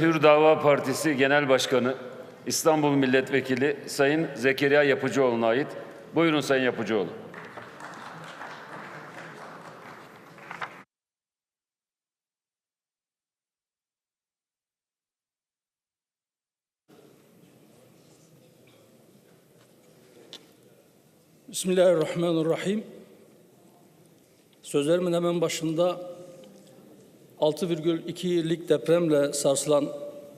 Hür Dava Partisi Genel Başkanı, İstanbul Milletvekili Sayın Zekeriya Yapıcıoğlu'na ait. Buyurun Sayın Yapıcıoğlu. Bismillahirrahmanirrahim. Sözlerimin hemen başında 6,2'lik depremle sarsılan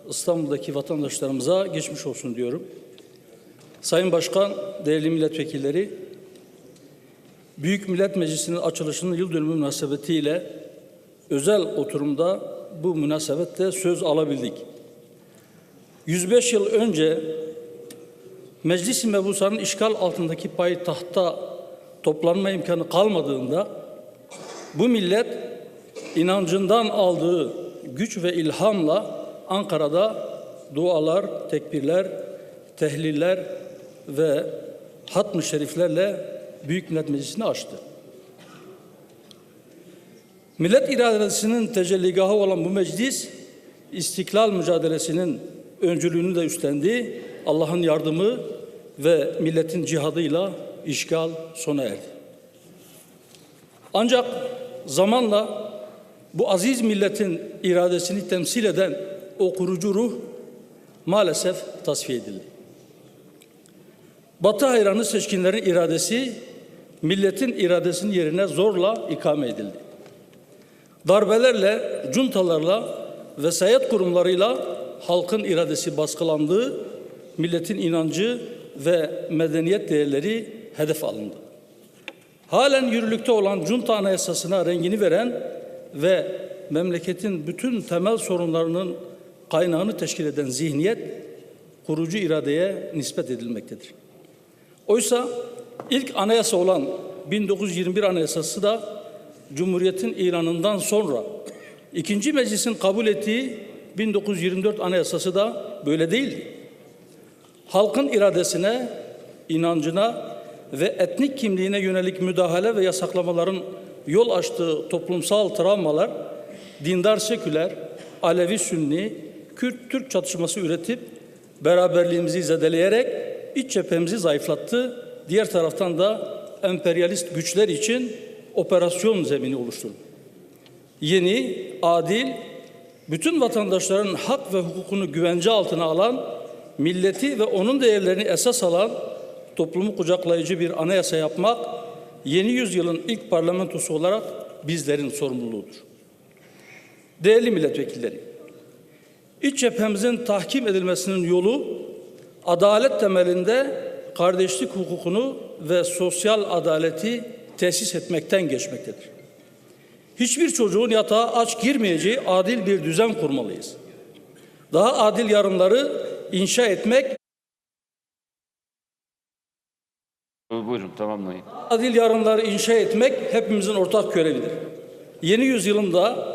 İstanbul'daki vatandaşlarımıza geçmiş olsun diyorum. Sayın Başkan, değerli milletvekilleri, Büyük Millet Meclisi'nin açılışının yıl dönümü münasebetiyle özel oturumda bu münasebette söz alabildik. 105 yıl önce Meclis-i Mebusa'nın işgal altındaki payitahtta toplanma imkanı kalmadığında bu millet inancından aldığı güç ve ilhamla Ankara'da dualar, tekbirler, tehliller ve hatm-ı şeriflerle Büyük Millet Meclisi'ni açtı. Millet iradesinin tecelligahı olan bu meclis, istiklal mücadelesinin öncülüğünü de üstlendi. Allah'ın yardımı ve milletin cihadıyla işgal sona erdi. Ancak zamanla bu aziz milletin iradesini temsil eden o kurucu ruh maalesef tasfiye edildi. Batı hayranı seçkinlerin iradesi milletin iradesinin yerine zorla ikame edildi. Darbelerle, cuntalarla, vesayet kurumlarıyla halkın iradesi baskılandı, milletin inancı ve medeniyet değerleri hedef alındı. Halen yürürlükte olan Junta Anayasası'na rengini veren ve memleketin bütün temel sorunlarının kaynağını teşkil eden zihniyet kurucu iradeye nispet edilmektedir. Oysa ilk anayasa olan 1921 Anayasası da Cumhuriyet'in ilanından sonra ikinci meclisin kabul ettiği 1924 Anayasası da böyle değildi. Halkın iradesine, inancına ve etnik kimliğine yönelik müdahale ve yasaklamaların yol açtığı toplumsal travmalar, dindar seküler, Alevi Sünni, Kürt-Türk çatışması üretip beraberliğimizi zedeleyerek iç cephemizi zayıflattı. Diğer taraftan da emperyalist güçler için operasyon zemini oluşturdu. Yeni, adil, bütün vatandaşların hak ve hukukunu güvence altına alan, milleti ve onun değerlerini esas alan toplumu kucaklayıcı bir anayasa yapmak, yeni yüzyılın ilk parlamentosu olarak bizlerin sorumluluğudur. Değerli milletvekilleri, iç cephemizin tahkim edilmesinin yolu, adalet temelinde kardeşlik hukukunu ve sosyal adaleti tesis etmekten geçmektedir. Hiçbir çocuğun yatağa aç girmeyeceği adil bir düzen kurmalıyız. Daha adil yarınları inşa etmek, Buyurun, tamamlayın. adil yarınları inşa etmek hepimizin ortak görevidir. Yeni yüzyılında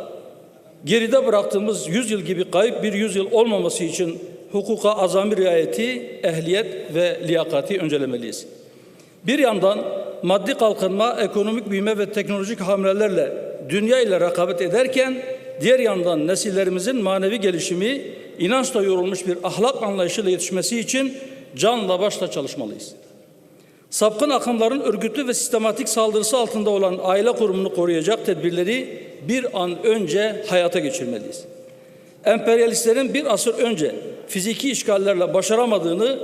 geride bıraktığımız 100 yıl gibi kayıp bir yüzyıl olmaması için hukuka azami riayeti, ehliyet ve liyakati öncelemeliyiz. Bir yandan maddi kalkınma, ekonomik büyüme ve teknolojik hamlelerle dünya ile rekabet ederken, diğer yandan nesillerimizin manevi gelişimi, inançla yorulmuş bir ahlak anlayışıyla yetişmesi için canla başla çalışmalıyız. Sapkın akımların örgütlü ve sistematik saldırısı altında olan aile kurumunu koruyacak tedbirleri bir an önce hayata geçirmeliyiz. Emperyalistlerin bir asır önce fiziki işgallerle başaramadığını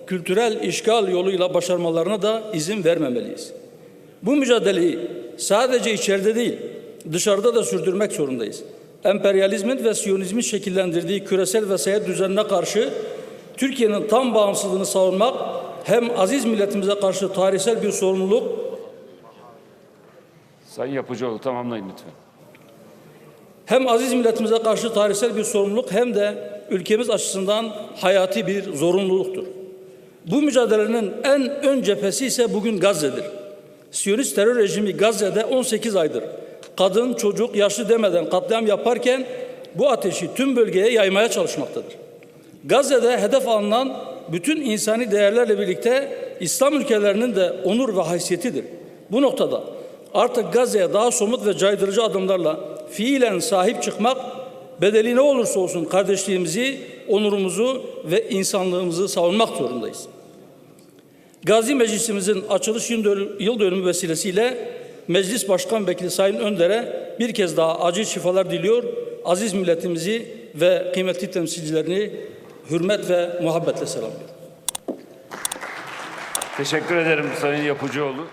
kültürel işgal yoluyla başarmalarına da izin vermemeliyiz. Bu mücadeleyi sadece içeride değil, dışarıda da sürdürmek zorundayız. Emperyalizmin ve Siyonizmin şekillendirdiği küresel vesayet düzenine karşı Türkiye'nin tam bağımsızlığını savunmak hem aziz milletimize karşı tarihsel bir sorumluluk. Sayın Yapıcıoğlu, tamamlayın lütfen. Hem aziz milletimize karşı tarihsel bir sorumluluk hem de ülkemiz açısından hayati bir zorunluluktur. Bu mücadelenin en ön cephesi ise bugün Gazze'dir. Siyonist terör rejimi Gazze'de 18 aydır kadın, çocuk, yaşlı demeden katliam yaparken bu ateşi tüm bölgeye yaymaya çalışmaktadır. Gazze'de hedef alınan bütün insani değerlerle birlikte İslam ülkelerinin de onur ve haysiyetidir. Bu noktada artık Gazze'ye daha somut ve caydırıcı adımlarla fiilen sahip çıkmak bedeli ne olursa olsun kardeşliğimizi, onurumuzu ve insanlığımızı savunmak zorundayız. Gazi Meclisimizin açılış yıl dönümü vesilesiyle Meclis Başkan Vekili Sayın Önder'e bir kez daha acil şifalar diliyor. Aziz milletimizi ve kıymetli temsilcilerini hürmet ve muhabbetle selamlıyorum. Teşekkür ederim Sayın Yapıcıoğlu.